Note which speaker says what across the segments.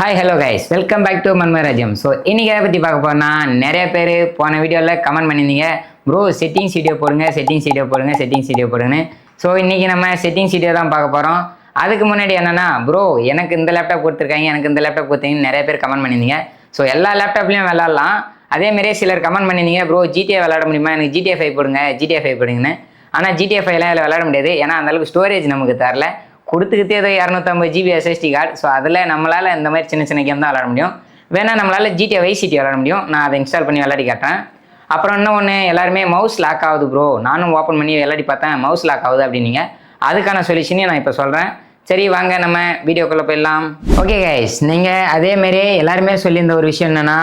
Speaker 1: Hi hello guys welcome back to மன்மராஜ்யம். So இன்னைக்கு எதை பற்றி பார்க்க போறோம்னா, நிறைய பேர் போன வீடியோவில் கமெண்ட் பண்ணியிருந்தீங்க, ப்ரோ செட்டிங்ஸ் வீடியோ போடுங்க செட்டிங்ஸ் வீடியோ போடுங்க செட்டிங்ஸ் வீடியோ போடுங்கன்னு. ஸோ இன்னைக்கு நம்ம செட்டிங்ஸ் வீடியோ தான் பார்க்க போகிறோம். அதுக்கு முன்னாடி என்னன்னா, ப்ரோ எனக்கு இந்த லேப்டாப் கொடுத்துருக்காங்க, எனக்கு இந்த லேப்டாப் கொடுத்தீங்கன்னு நிறைய பேர் கமெண்ட் பண்ணியிருந்தீங்க. ஸோ எல்லா லேப்டாப்லையும் விளாட்லாம். அதேமாரியே சிலர் கமெண்ட் பண்ணியிருந்தீங்க, ப்ரோ ஜிடிஏ விளாட முடியுமா, எனக்கு ஜிடிஏ 5 போடுங்க ஜிடிஏ 5 போடுங்கன்னு. ஆனால் ஜிடிஏ 5லாம் இதில் விளாட முடியாது, ஏன்னா அந்தளவுக்கு ஸ்டோரேஜ் நமக்கு தரல. கொடுத்துக்கிட்டே ஏதோ 250 ஜிபி எஸ்எஸ்டி கார்டு. ஸோ அதில் நம்மளால் இந்த மாதிரி சின்ன சின்ன கேம் தான் விளாட முடியும். வேணால் நம்மளால் ஜிடிஏ வைஸ் சிட்டி விளாட முடியும். நான் அதை இன்ஸ்டால் பண்ணி விளையாடி காட்டுறேன். அப்புறம் இன்னொன்று, எல்லாருமே மவுஸ் லாக் ஆகுது ப்ரோ, நானும் ஓப்பன் பண்ணி விளையாடி பார்த்தேன் மவுஸ் லாக் ஆகுது அப்படின்னீங்க. அதுக்கான சொல்யூஷனையும் நான் இப்போ சொல்கிறேன். சரி வாங்க நம்ம வீடியோக்குள்ளே போயிடலாம். ஓகே கைஸ், நீங்கள் அதேமாரி எல்லாருமே சொல்லியிருந்த ஒரு விஷயம் என்னென்னா,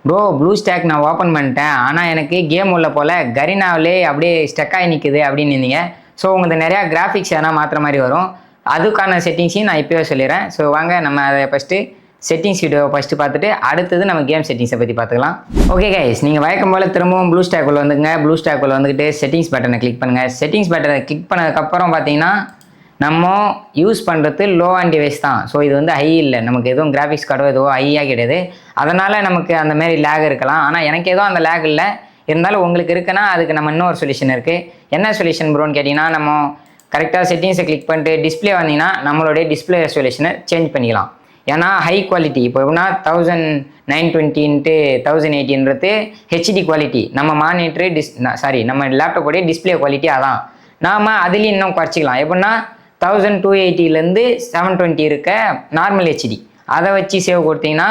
Speaker 1: ப்ரோ ப்ளூ ஸ்டாக் நான் ஓப்பன் பண்ணிட்டேன், ஆனால் எனக்கு கேம் உள்ள போல் கரினாவிலே அப்படியே ஸ்டக்காகி நிற்குது அப்படின்னு இருந்தீங்க. ஸோ உங்களுக்கு நிறையா கிராஃபிக்ஸ் எதனா மாற்றுற மாதிரி வரும். அதுக்கான செட்டிங்ஸையும் நான் இப்போவே சொல்லிடுறேன். ஸோ வாங்க நம்ம அதை ஃபஸ்ட்டு செட்டிங்ஸ் வீடியோவை ஃபஸ்ட்டு பார்த்துட்டு அடுத்தது நம்ம கேம் செட்டிங்ஸை பற்றி பார்த்துக்கலாம். ஓகே கைஸ், நீங்கள் வழக்கம் போல் திரும்பவும் ப்ளூ ஸ்டாக்குள்ள வந்துங்க. ப்ளூ ஸ்டாக்குள்ள வந்துட்டு செட்டிங்ஸ் பட்டனை கிளிக் பண்ணுங்கள். செட்டிங்ஸ் பட்டனை கிளிக் பண்ணதுக்கப்புறம் பார்த்தீங்கன்னா நம்ம யூஸ் பண்ணுறது லோ அண்ட் டிவைஸ் தான். ஸோ இது வந்து ஹை இல்லை, நமக்கு எதுவும் கிராஃபிக்ஸ் கார்டோ எதுவும் ஹையாக கிடையாது. அதனால் நமக்கு அந்த மாதிரி லேக் இருக்கலாம். ஆனால் எனக்கு எதுவும் அந்த லேக் இல்லை. இருந்தாலும் உங்களுக்கு இருக்குன்னா அதுக்கு நம்ம இன்னொரு சொல்யூஷன் இருக்குது. என்ன சொல்யூஷன் ப்ரோன்னு கேட்டிங்கன்னா, நம்ம கரெக்டாக செட்டிங்ஸை கிளிக் பண்ணிட்டு டிஸ்பிளே வந்தீங்கன்னா நம்மளுடைய டிஸ்பிளே ரெசல்யூஷனை சேஞ்ச் பண்ணிக்கலாம். ஏன்னா ஹை குவாலிட்டி இப்போ எப்படின்னா 1920 × 1080ன்றது ஹெச்டி குவாலிட்டி. நம்ம மானிட்டரு நம்ம லேப்டாப்போடைய டிஸ்பிளே குவாலிட்டி அதான். நாம் அதுலேயும் இன்னும் குறைச்சிக்கலாம். எப்படின்னா 1280 720 இருக்க நார்மல் ஹெச்டி அதை வச்சு சேவ் கொடுத்தீங்கன்னா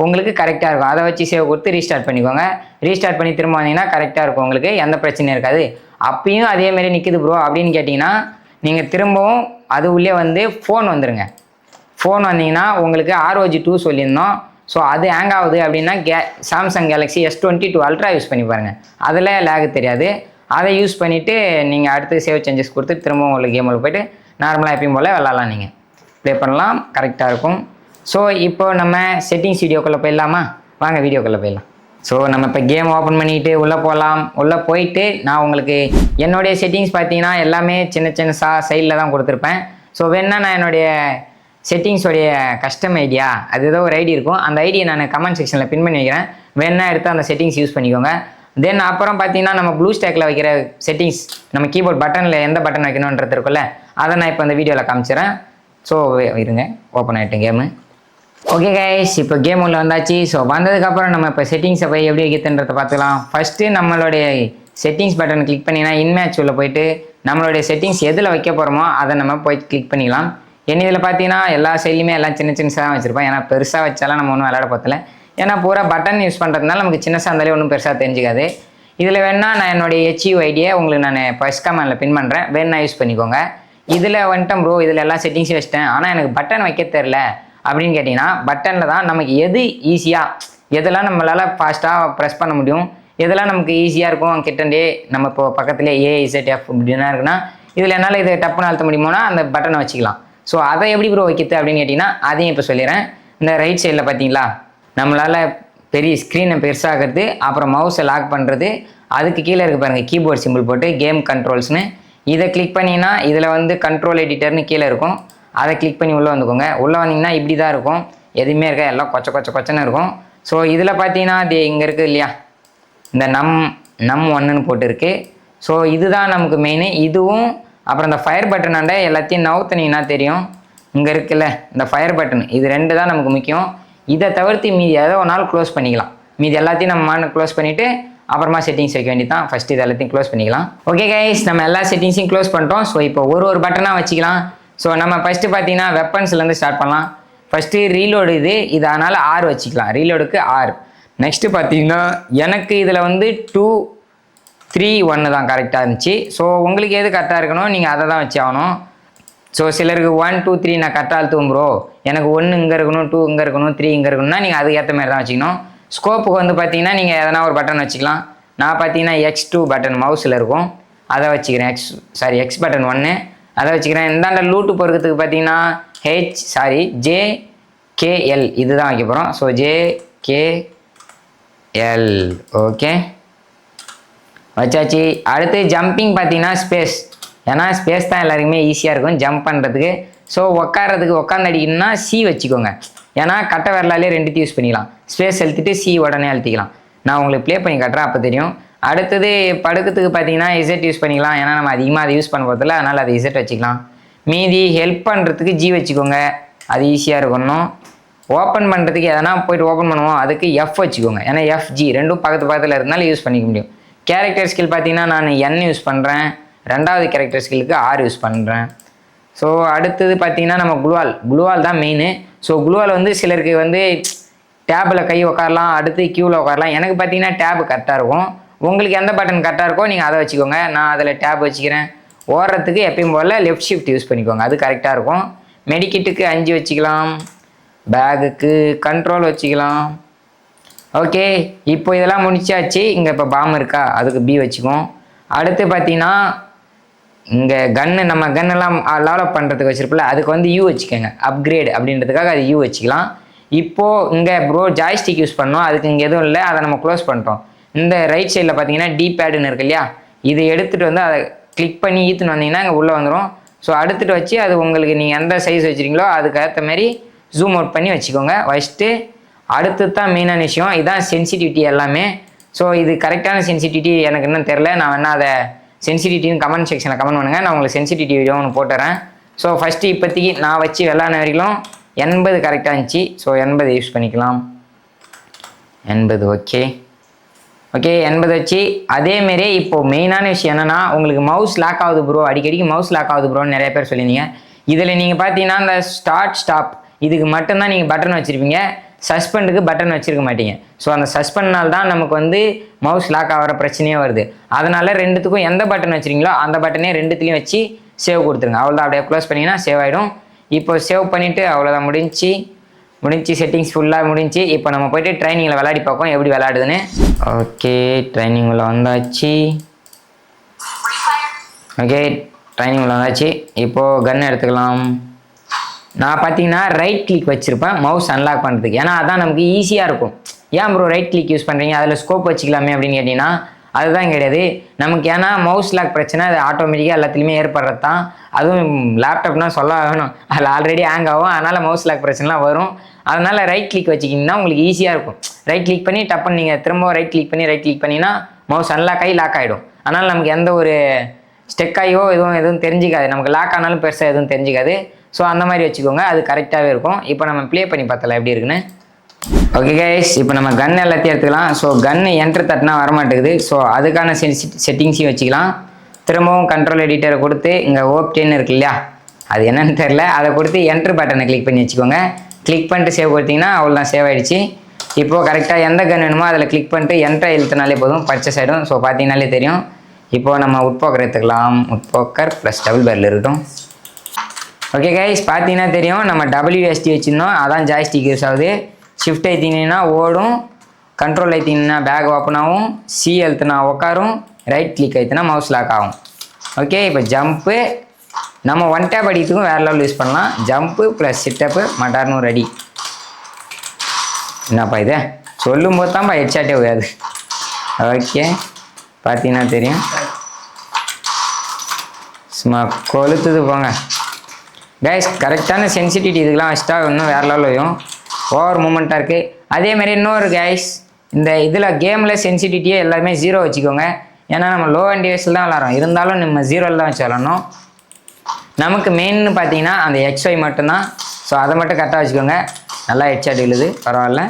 Speaker 1: உங்களுக்கு கரெக்டாக இருக்கும். அதை வச்சு சேவ் கொடுத்து ரீஸ்டார்ட் பண்ணிக்கோங்க. ரீஸ்டார்ட் பண்ணி திரும்ப வந்தீங்கன்னா கரெக்டாக இருக்கும், உங்களுக்கு எந்த பிரச்சனையும் இருக்காது. அப்பயும் அதேமாரி நிற்குது ப்ரோ அப்படின்னு கேட்டிங்கன்னா, நீங்கள் திரும்பவும் அது உள்ளே வந்து ஃபோன் வந்துடுங்க. ஃபோன் வந்தீங்கன்னா உங்களுக்கு ROG 2 சொல்லியிருந்தோம். ஸோ அது ஹேங் ஆகுது அப்படின்னா Samsung Galaxy S22 ultra use பண்ணி பாருங்கள், அதில் லேக் தெரியாது. அதை யூஸ் பண்ணிவிட்டு நீங்கள் அடுத்து சேவ் சேஞ்சஸ் கொடுத்து திரும்பவும் உங்களுக்கு கேமில் போய்ட்டு நார்மலாக எப்பயும் போல் விளாட்லாம், நீங்கள் ப்ளே பண்ணலாம், கரெக்டாக இருக்கும். ஸோ இப்போ நம்ம செட்டிங்ஸ் வீடியோக்குள்ளே போயிடலாமா? வாங்க வீடியோக்குள்ளே போயிடலாம். ஸோ நம்ம இப்போ கேம் ஓப்பன் பண்ணிவிட்டு உள்ளே போகலாம். உள்ளே போயிட்டு நான் உங்களுக்கு என்னுடைய செட்டிங்ஸ் பார்த்தீங்கன்னா எல்லாமே சின்ன சின்னதாக சைடில் தான் கொடுத்துருப்பேன். ஸோ வேணால் நான் என்னுடைய செட்டிங்ஸோடைய கஸ்டம் ஐடியா அது ஏதோ ஒரு ஐடி இருக்கும், அந்த ஐடியை நான் கமெண்ட் செக்ஷனில் பின் பண்ணி வைக்கிறேன். வேணால் எடுத்து அந்த செட்டிங்ஸ் யூஸ் பண்ணிக்கோங்க. தென் அப்புறம் பார்த்தீங்கன்னா நம்ம ப்ளூ ஸ்டாக்கில் வைக்கிற செட்டிங்ஸ், நம்ம கீபோர்ட் பட்டனில் எந்த பட்டன் வைக்கணுன்றது இருக்குல்ல, அதை நான் இப்போ இந்த வீடியோவில் காமிச்சிடறேன். ஸோ இருங்க, ஓப்பன் ஆகிட்டேன் கேமு. ஓகே கைஸ், இப்போ கேம் உள்ள வந்தாச்சு. ஸோ வந்ததுக்கப்புறம் நம்ம இப்போ செட்டிங்ஸை போய் எப்படி வைக்கிறதுன்றதை பார்த்துக்கலாம். ஃபஸ்ட்டு நம்மளுடைய செட்டிங்ஸ் பட்டன் கிளிக் பண்ணிங்கன்னா இன்மேட்ச் உள்ள போயிட்டு நம்மளுடைய செட்டிங்ஸ் எதில் வைக்க போகிறோமோ அதை நம்ம போய் கிளிக் பண்ணிக்கலாம். என்ன இதில் பார்த்தீங்கன்னா எல்லா சைட்லையுமே எல்லாம் சின்ன சின்னதாக வச்சுருப்பேன். ஏன்னா பெருசாக வச்சாலும் நம்ம ஒன்றும் விளையாட போகல. ஏன்னா பூரா பட்டன் யூஸ் பண்ணுறதுனால நமக்கு சின்னசாக இருந்தாலே ஒன்றும் பெருசாக தெரிஞ்சுக்காது. இதில் வேணால் நான் என்னுடைய HU ஐடியை உங்களுக்கு நான் ஃபர்ஸ்ட் கமெண்டில் பின் பண்ணுறேன், வேணா யூஸ் பண்ணிக்கோங்க. இதில் வந்துட்டேன் ப்ரோ, இதில் எல்லா செட்டிங்ஸும் வச்சிட்டேன், ஆனால் எனக்கு பட்டன் வைக்க தெரில அப்படின்னு கேட்டிங்கன்னா, பட்டனில் தான் நமக்கு எது ஈஸியாக, எதெல்லாம் நம்மளால் ஃபாஸ்ட்டாக ப்ரெஸ் பண்ண முடியும், எதெல்லாம் நமக்கு ஈஸியாக இருக்கும் கிட்டே நம்ம இப்போ பக்கத்துலேயே AZF அப்படின்னா இருக்குன்னா இதில் என்னால் இதை டப்புன்னு அழுத்த முடியுமோனா அந்த பட்டனை வச்சுக்கலாம். ஸோ அதை எப்படி ப்ரோ வைக்கிறது அப்படின்னு கேட்டிங்கன்னா அதையும் இப்போ சொல்லிடுறேன். இந்த ரைட் சைடில் பார்த்தீங்களா, நம்மளால் பெரிய ஸ்க்ரீனை பெருசாகிறது, அப்புறம் மவுஸை லாக் பண்ணுறது, அதுக்கு கீழே இருக்க பாருங்கள் கீபோர்ட் சிம்பிள் போட்டு கேம் கண்ட்ரோல்ஸ்னு இதை கிளிக் பண்ணிங்கன்னா இதில் வந்து கண்ட்ரோல் எடிட்டர்னு கீழே இருக்கும். அதை கிளிக் பண்ணி உள்ளே வந்துக்கோங்க. உள்ளே வந்தீங்கன்னா இப்படி தான் இருக்கும், எதுவுமே இருக்க எல்லாம் கொச்சன்னு இருக்கும். ஸோ இதில் பார்த்தீங்கன்னா அது இங்கே இருக்குது இல்லையா, இந்த நம் 1ன்னு போட்டுருக்கு. ஸோ இதுதான் நமக்கு மெயின். இதுவும் அப்புறம் இந்த ஃபயர் பட்டனாண்ட எல்லாத்தையும் நவுத்துனீங்கன்னா தெரியும், இங்கே இருக்குல்ல இந்த ஃபயர் பட்டன், இது 2 தான் நமக்கு முக்கியம். இதை தவிர்த்து மீதி ஏதோ ஒரு நாள் க்ளோஸ் பண்ணிக்கலாம். மீதி எல்லாத்தையும் நம்ம க்ளோஸ் பண்ணிவிட்டு அப்புறமா செட்டிங்ஸ் வைக்க வேண்டியது தான். ஃபஸ்ட்டு இது எல்லாத்தையும் க்ளோஸ் பண்ணிக்கலாம். ஓகே கைஸ், நம்ம எல்லா செட்டிங்ஸையும் க்ளோஸ் பண்ணிட்டோம். ஸோ இப்போ ஒரு பட்டனாக வச்சுக்கலாம். ஸோ நம்ம ஃபஸ்ட்டு பார்த்தீங்கன்னா வெப்பன்ஸ்லேருந்து ஸ்டார்ட் பண்ணலாம். ஃபஸ்ட்டு ரீலோடு இது அதனால் R வச்சுக்கலாம், ரீலோடுக்கு R. நெக்ஸ்ட்டு பார்த்தீங்கன்னா எனக்கு இதில் வந்து 2 3 1 தான் கரெக்டாக இருந்துச்சு. ஸோ உங்களுக்கு எது கரெக்டாக இருக்கணும் நீங்கள் அதை தான் வச்சு ஆகணும். ஸோ சிலருக்கு 1 2 3 நான் கரெக்டாக அழுத்துவோம் ப்ரோ, எனக்கு 1 இங்கே இருக்கணும், 2 இங்கே இருக்கணும், 3 இங்கே இருக்கணும்னா நீங்கள் அதுக்கேற்ற மாதிரி தான் வச்சுக்கணும். ஸ்கோப்புக்கு வந்து பார்த்தீங்கன்னா நீங்கள் எதனா ஒரு பட்டன் வச்சுக்கலாம். நான் பார்த்தீங்கன்னா X2 பட்டன் மவுஸில் இருக்கும், அதை வச்சுக்கிறேன். X பட்டன் 1 அதை வச்சுக்கிறேன். இந்தாண்ட லூட்டு பொறுக்கிறதுக்கு பார்த்தீங்கன்னா JKL இதுதான் வைக்க போகிறோம். ஸோ JKL ஓகே வச்சாச்சு. அடுத்து ஜம்பிங் பார்த்தீங்கன்னா ஸ்பேஸ், ஏன்னா ஸ்பேஸ் தான் எல்லாருக்குமே ஈஸியாக இருக்கும் ஜம்ப் பண்ணுறதுக்கு. ஸோ உட்காரதுக்கு உட்காந்து அடிக்கணும்னா C வச்சுக்கோங்க. ஏன்னா கட்டை விரலாலே ரெண்டுத்தையும் யூஸ் பண்ணிக்கலாம். ஸ்பேஸ் அழுத்திட்டு சி உடனே அழுத்திக்கலாம். நான் உங்களுக்கு ப்ளே பண்ணி காட்டுறேன், அப்போ தெரியும். அடுத்தது படுக்கிறதுக்கு பார்த்தீங்கன்னா இசட் யூஸ் பண்ணிக்கலாம். ஏன்னா நம்ம அதிகமாக அதை யூஸ் பண்ண போகிறதில்ல, அதனால் அதை இசட் வச்சுக்கலாம். மீதி ஹெல்ப் பண்ணுறதுக்கு ஜி வச்சுக்கோங்க, அது ஈஸியாக இருக்கணும். ஓப்பன் பண்ணுறதுக்கு எதனா போய்ட்டு ஓப்பன் பண்ணுவோம், அதுக்கு எஃப் வச்சுக்கோங்க. ஏன்னா எஃப் ஜி ரெண்டும் பக்கத்தில் இருந்தாலும் யூஸ் பண்ணிக்க முடியும். கேரக்டர் ஸ்கில் பார்த்தீங்கன்னா நான் என் யூஸ் பண்ணுறேன். ரெண்டாவது கேரக்டர் ஸ்கில்லுக்கு ஆர் யூஸ் பண்ணுறேன். ஸோ அடுத்தது பார்த்தீங்கன்னா நம்ம குளுவால் தான் மெயின். ஸோ குளுவால் வந்து சிலருக்கு வந்து டேப்பில் கை உட்காரலாம், அடுத்து கியூவில் உட்காரலாம். எனக்கு பார்த்தீங்கன்னா டேப் கரெக்டாக இருக்கும். உங்களுக்கு எந்த பட்டன் கரெக்டாக இருக்கோ நீங்கள் அதை வச்சுக்கோங்க. நான் அதில் டேப் வச்சுக்கிறேன். ஓடுறதுக்கு எப்பயும் போல் லெஃப்ட் ஷிஃப்ட் யூஸ் பண்ணிக்கோங்க, அது கரெக்டாக இருக்கும். மெடிக்கிட்டுக்கு 5 வச்சுக்கலாம். பேகுக்கு கண்ட்ரோல் வச்சுக்கலாம். ஓகே, இப்போ இதெல்லாம் முடிச்சாச்சு. இங்கே இப்போ பாம் இருக்கா, அதுக்கு பி வச்சுக்குவோம். அடுத்து பார்த்தீங்கன்னா இங்கே நம்ம கன்னெல்லாம் டெவலப் பண்ணுறதுக்கு வச்சுருப்பில்ல, அதுக்கு வந்து யூ வச்சுக்கோங்க. அப்கிரேட் அப்படின்றதுக்காக அது யூ வச்சுக்கலாம். இப்போது இங்கே ப்ரோ ஜாய்ஸ்டிக் யூஸ் பண்ணோம், அதுக்கு இங்கே எதுவும் இல்லை, அதை நம்ம க்ளோஸ் பண்ணிட்டோம். இந்த ரைட் சைடில் பார்த்தீங்கன்னா டி பேடுன்னு இருக்கு இல்லையா, இதை எடுத்துகிட்டு வந்து அதை கிளிக் பண்ணி ஈத்துன்னு வந்தீங்கன்னா இங்கே உள்ளே வந்துடும். ஸோ அடுத்துட்டு வச்சு அது உங்களுக்கு நீங்கள் எந்த சைஸ் வச்சுருக்கீங்களோ அதுக்கு ஏற்ற மாதிரி ஜூம் அவுட் பண்ணி வச்சுக்கோங்க. வச்சுட்டு அடுத்து தான் மெயினான விஷயம், இதுதான் சென்சிட்டிவிட்டி எல்லாமே. ஸோ இது கரெக்டான சென்சிட்டிவிட்டி எனக்கு இன்னும் தெரில. நான் வேணால் அதை சென்சிட்டிவிட்டின்னு கமெண்ட் செக்ஷனில் கமெண்ட் பண்ணுங்கள், நான் உங்களுக்கு சென்சிட்டிவிட்டி வீடியோ ஒன்று போட்டுறேன். ஸோ ஃபஸ்ட்டு இப்போதைக்கு நான் வச்சு விளாட்ன வரைக்கும் 80 கரெக்டாக இருந்துச்சு. ஸோ 80 யூஸ் பண்ணிக்கலாம். 80 ஓகே 80 வச்சு அதேமாரி இப்போது மெயினான விஷயம் என்னென்னா, உங்களுக்கு மவுஸ் லாக் ஆகுது ப்ரோ, அடிக்கடிக்கு மவுஸ் லாக் ஆகுது ப்ரோன்னு நிறைய பேர் சொல்லியிருந்தீங்க. இதில் நீங்கள் பார்த்தீங்கன்னா இந்த ஸ்டார்ட் ஸ்டாப் இதுக்கு மட்டும்தான் நீங்கள் பட்டன் வச்சுருப்பீங்க, சஸ்பெண்டுக்கு பட்டன் வச்சுருக்க மாட்டீங்க. ஸோ அந்த சஸ்பெண்ட்னால் தான் நமக்கு வந்து மவுஸ் லாக் ஆகிற பிரச்சனையே வருது. அதனால் ரெண்டுத்துக்கும் எந்த பட்டன் வச்சுருக்கீங்களோ அந்த பட்டனே ரெண்டுத்துலேயும் வச்சு சேவ் கொடுத்துருங்க. அவ்வளோதான், அப்படியே க்ளோஸ் பண்ணிங்கன்னா சேவ் ஆகிடும். இப்போ சேவ் பண்ணிவிட்டு அவ்வளோதான், முடிஞ்சு செட்டிங்ஸ் ஃபுல்லாக முடிஞ்சு. இப்போ நம்ம போய்ட்டு ட்ரைனிங்கில் விளையாடி பார்ப்போம் எப்படி விளையாடுதுன்னு. ஓகே, ட்ரைனிங்கில் வந்தாச்சு. ஓகே, ட்ரைனிங்கில் வந்தாச்சு. இப்போது கன் எடுத்துக்கலாம். நான் பார்த்தீங்கன்னா ரைட் கிளிக் வச்சுருப்பேன் மவுஸ் அன்லாக் பண்ணுறதுக்கு, ஏன்னா அதான் நமக்கு ஈஸியாக இருக்கும். ஏன் ப்ரோ ரைட் கிளிக் யூஸ் பண்ணுறீங்க, அதில் ஸ்கோப் வச்சுக்கலாமே அப்படின்னு கேட்டிங்கன்னா அதுதான் கிடையாது நமக்கு. ஏன்னா மவுஸ் லாக் பிரச்சனை அது ஆட்டோமேட்டிக்காக எல்லாத்துலேயுமே ஏற்படுறது தான். அதுவும் லேப்டாப்னால் சொல்ல வேணும், அதில் ஆல்ரெடி ஹேங் ஆகும், அதனால் மவுஸ் லாக் பிரச்சனைலாம் வரும். அதனால் ரைட் கிளிக் வச்சுக்கிங்கன்னா உங்களுக்கு ஈஸியாக இருக்கும். ரைட் கிளிக் பண்ணி டப்புன்னு நீங்கள் திரும்ப ரைட் கிளிக் பண்ணிங்கன்னா மவுஸ் அன்லாக் ஆகி லாக் ஆகிடும். அதனால் நமக்கு எந்த ஒரு ஸ்டெக்காயோ எதுவும் தெரிஞ்சிக்காது, நமக்கு லாக் ஆனாலும் பெருசாக எதுவும் தெரிஞ்சிக்காது. ஸோ அந்த மாதிரி வச்சுக்கோங்க, அது கரெக்டாகவே இருக்கும். இப்போ நம்ம ப்ளே பண்ணி பார்த்தலாம் எப்படி இருக்குன்னு. ஓகே கைஸ், இப்போ நம்ம கன் எல்லாத்தையும் எடுத்துக்கலாம். ஸோ கன்னு என்ட்ரு தட்டினா வரமாட்டேங்குது. ஸோ அதுக்கான செட்டிங்ஸையும் வச்சுக்கலாம். திரும்பவும் கண்ட்ரோல் எடிட்டரை கொடுத்து இங்கே ஓப்டேன்னு இருக்கு இல்லையா, அது என்னன்னு தெரில, அதை கொடுத்து என்ட்ரு பட்டனை கிளிக் பண்ணி வச்சுக்கோங்க. கிளிக் பண்ணிட்டு சேவ் கொடுத்தீங்கன்னா அவ்வளோதான், சேவ் ஆகிடுச்சு. இப்போது கரெக்டாக எந்த கன் வேணுமோ அதில் கிளிக் பண்ணிட்டு என்ட்ரை இழுத்தினாலே போதும், பர்ச்சேஸ் ஆகிடும். ஸோ பார்த்தீங்கன்னாலே தெரியும். இப்போது நம்ம உட்போக்கர் எடுத்துக்கலாம். உட்போக்கர் ப்ளஸ் டபுள் பேரில் இருக்கட்டும். ஓகே கைஸ், பார்த்தீங்கன்னா தெரியும் நம்ம WSD வச்சுருந்தோம், அதான் ஜாய்ஸ்டிக் யூஸ் ஆகுது. ஷிஃப்ட் ஐத்திங்கன்னா ஓடும், கண்ட்ரோல் ஐத்திங்கன்னா பேக் ஓப்பன் ஆகும், சி அழுத்தினா உட்காரும், ரைட் கிளிக் ஐத்தினா மவுஸ் லாக் ஆகும். ஓகே, இப்போ ஜம்ப்பு நம்ம ஒன் டேப் அடிக்கிறதுக்கும் வேறு லெவல் யூஸ் பண்ணலாம். ஜம்ப்பு ப்ளஸ் சிட்டப்பு மட்டார்னு ரெடி. என்னப்பா இது சொல்லும்போது தான்ப்பா ஹெட்ஷாட்டே விடாது. ஓகே, பார்த்தீங்கன்னா தெரியும், சும்மா கொளுத்துது போங்க கைஸ். கரெக்டான சென்சிட்டிவிட்டி இதுக்கெலாம் வச்சுட்டா இன்னும் வேறு லெவல் வரும், ஓவர் மூமெண்ட்டாக இருக்குது. அதேமாதிரி இன்னொரு கைஸ், இந்த இதில் கேமில் சென்சிட்டிவிட்டியே எல்லாமே 0 வச்சுக்கோங்க. ஏன்னா நம்ம லோ அண்ட் டிவைஸில் தான் விளாட்றோம், இருந்தாலும் நம்ம 0ல் தான் வச்சு விளாட்ணும். நமக்கு மெயின்னு பார்த்தீங்கன்னா அந்த XY மட்டும்தான். ஸோ அதை மட்டும் கரெக்டாக வச்சுக்கோங்க. நல்லா ஹெட்ஷாட் விழுது, பரவாயில்ல.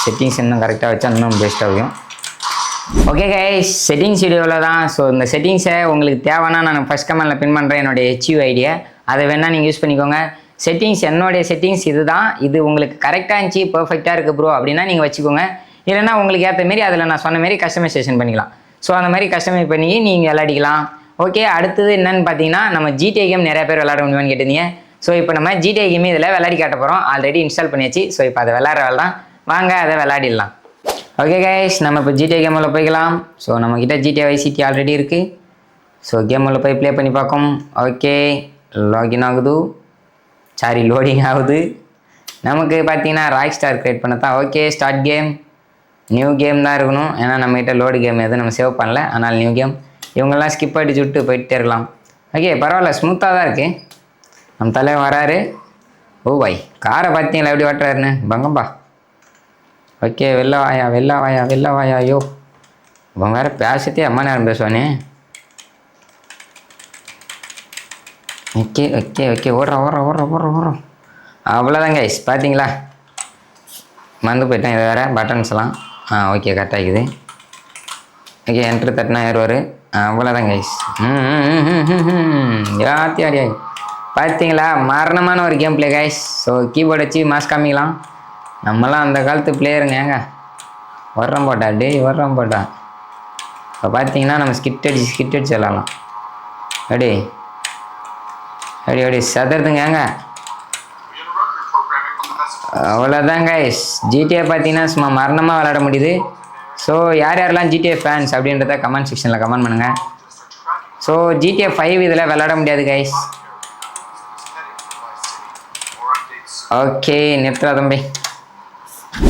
Speaker 1: செட்டிங்ஸ் இன்னும் கரெக்டாக வச்சா இன்னும் பெஸ்ட்டாக இருக்கும். ஓகே கைஸ், செட்டிங்ஸ் வீடியோவில் தான். ஸோ இந்த செட்டிங்ஸை உங்களுக்கு தேவைன்னா நான் ஃபஸ்ட் கமெண்டில் பின் பண்ணுறேன் என்னுடைய HU ஐடியை, அதை வேணால் நீங்கள் யூஸ் பண்ணிக்கோங்க. செட்டிங்ஸ் என்னுடைய செட்டிங்ஸ் இது தான், இது உங்களுக்கு கரெக்டாக இருந்துச்சு பர்ஃபெக்டாக இருக்குது ப்ரோ அப்படின்னா நீங்கள் வச்சுக்கோங்க. இல்லைனா உங்களுக்கு ஏற்ற மாரி அதில் நான் சொன்ன மாரி கஸ்டமைசேஷன் பண்ணிக்கலாம். ஸோ அந்த மாதிரி கஸ்டமைஸ் பண்ணி நீங்கள் விளையாடிக்கலாம். ஓகே, அடுத்தது என்னென்னு பார்த்தீங்கன்னா நம்ம GTA கேம் நிறைய பேர் விளையாட முடியுமான்னு கேட்டிருந்தீங்க. ஸோ இப்போ நம்ம GTA கேம் இதில் விளையாடி காட்ட போகிறோம். ஆல்ரெடி இன்ஸ்டால் பண்ணியாச்சு. ஸோ இப்போ அதை விளையாடுற வேலை தான், வாங்க அதை விளையாடிடலாம். ஓகே கைஸ், நம்ம இப்போ GTA கேமில் போய்க்கலாம். ஸோ நம்மக்கிட்ட GTA Vice City ஆல்ரெடி இருக்குது. ஸோ கேமில் போய் ப்ளே பண்ணி பார்க்கும். ஓகே, லாகின் ஆகுது, சாரி லோடிங் ஆகுது. நமக்கு பார்த்தீங்கன்னா ராய்ஸ்டார் க்ரியேட் பண்ண தான். Okay, start game, new game தான் இருக்கணும், ஏன்னா நம்மகிட்ட லோடு கேம் எதுவும் நம்ம சேவ் பண்ணல, அதனால் நியூ கேம். இவங்கெல்லாம் ஸ்கிப் அடிச்சு விட்டு போயிட்டே இருக்கலாம். ஓகே, பரவாயில்ல, ஸ்மூத்தாக தான் இருக்குது. நம்ம தலைவர் வராரு. ஓ பாய் காரை பார்த்தீங்களா எப்படி ஓட்டுறாருன்னு பங்கம்பா. ஓகே வெளில வாயா வெளில வாயா வெளில வாயா. ஐயோ இவன் வேறு பேசிட்டே அம்மா நேரம் பேசுவானே. ஓகே ஓகே ஓகே ஓடுறோம் ஓடுறோம் ஓடுறோம் ஓடுறோம் ஓடுறோம். அவ்வளோதான் கைஸ் பார்த்தீங்களா மறந்து போயிட்டேன் இதை வேறு பட்டன்ஸ்லாம். ஓகே கரெக்டாகிக்குது. ஓகே என்ட்ரு தட்டினா ஏறுவார். அவ்வளோதான் கைஸ். யாத்தி அடியாய் பார்த்தீங்களா மரணமான ஒரு game play guys. So keyboard வச்சு மாஸ் காமிக்கலாம். நம்மளாம் அந்த காலத்து பிளேயருங்க ஏங்க. வர்றோம் போட்டா டேய் வர்றோம் போட்டா. இப்போ பார்த்தீங்கன்னா நம்ம ஸ்கிட் அடிச்சு விளாட்லாம். அடி அடி அடி சதுறதுங்க ஏங்க. அவ்வளோதான் கைஸ். ஜிடிஏ பார்த்தீங்கன்னா சும்மா மரணமாக விளாட முடியுது. ஸோ யார் யாரெல்லாம் ஜிடிஏ ஃபேன்ஸ் அப்படின்றத கமெண்ட் செக்ஷனில் கமெண்ட் பண்ணுங்கள். ஸோ ஜிடிஏ 5 இதில் விளாட முடியாது கைஸ். ஓகே நிறுத்துறா தம்பி.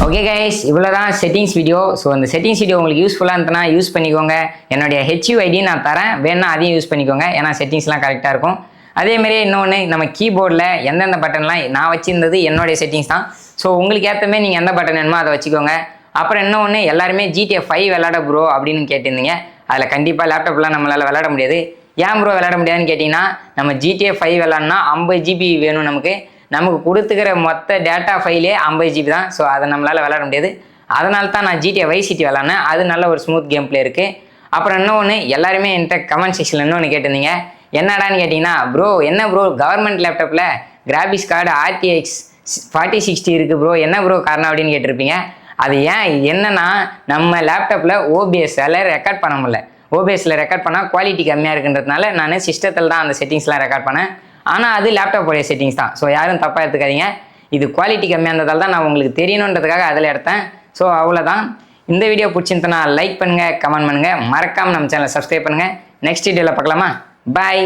Speaker 1: ஓகே கைஸ் இவ்வளோ தான் செட்டிங்ஸ் வீடியோ. ஸோ அந்த செட்டிங்ஸ் வீடியோ உங்களுக்கு யூஸ்ஃபுல்லாக இருந்ததுன்னா யூஸ் பண்ணிக்கோங்க. என்னுடைய HUID நான் தரேன், வேணா அதையும் யூஸ் பண்ணிக்கோங்க. ஏன்னா செட்டிங்ஸ்லாம் கரெக்டாக இருக்கும். அதேமாதிரி இன்னொன்று நம்ம கீபோர்டில் எந்தெந்த பட்டன்லாம் நான் வச்சுருந்தது என்னுடைய செட்டிங்ஸ் தான். ஸோ உங்களுக்கு ஏற்றமே நீங்கள் எந்த பட்டன் வேணுமோ அதை வச்சுக்கோங்க. அப்புறம் இன்னொன்று எல்லாருமே GTA 5 விளாட ப்ரோ அப்படின்னு கேட்டிருந்தீங்க. அதில் கண்டிப்பாக லேப்டாப்லாம் நம்மளால் விளாட முடியாது. ஏன் ப்ரோ விளாட முடியாதுன்னு கேட்டிங்கன்னா நம்ம GTA 5 விளாட்னா 50 GB வேணும் நமக்கு. நமக்கு கொடுத்துக்கிற மொத்த டேட்டா ஃபைலே 50 GB தான். ஸோ அதை நம்மளால் விளாட முடியாது. அதனால தான் நான் GTA Vice City விளாட்னேன். அது நல்ல ஒரு ஸ்மூத் கேம் பிளே இருக்குது. அப்புறம் இன்னொன்று எல்லாருமே என்கிட்ட கமெண்ட் செக்ஷனில் இன்னொன்று கேட்டிருந்தீங்க. என்னடான்னு கேட்டிங்கன்னா ப்ரோ என்ன ப்ரோ கவர்மெண்ட் லேப்டாப்பில் கிராபிக்ஸ் கார்டு RTX 4060 இருக்குது ப்ரோ என்ன ப்ரோ காரணம் அப்படின்னு கேட்டிருப்பீங்க. அது ஏன் என்னன்னா நம்ம லேப்டாப்பில் OBSல ரெக்கார்ட் பண்ண முடியல. OBSல ரெக்கார்ட் பண்ணால் குவாலிட்டி கம்மியாக இருக்குன்றதுனால நான் சிஸ்டத்தில் தான் அந்த செட்டிங்ஸ்லாம் ரெக்கார்ட் பண்ணேன். ஆனால் அது லேப்டாப்போடைய செட்டிங்ஸ் தான். ஸோ யாரும் தப்பாக எடுத்துக்காதீங்க. இது குவாலிட்டி கம்மியாக இருந்ததால் தான் நான் உங்களுக்கு தெரியணுன்றதுக்காக அதில் எடுத்தேன். ஸோ அவ்வளோதான். இந்த வீடியோ பிடிச்சிருந்தனா லைக் பண்ணுங்கள், கமெண்ட் பண்ணுங்கள், மறக்காமல் நம்ம சேனலை சப்ஸ்கிரைப் பண்ணுங்கள். நெக்ஸ்ட் வீடியோவில் பார்க்கலாமா? பாய்.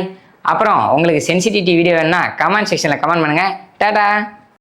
Speaker 1: அப்புறம் உங்களுக்கு சென்சிட்டிவிட்டி வீடியோ வேணுன்னா கமெண்ட் செக்ஷனில் கமெண்ட் பண்ணுங்கள். டாடா.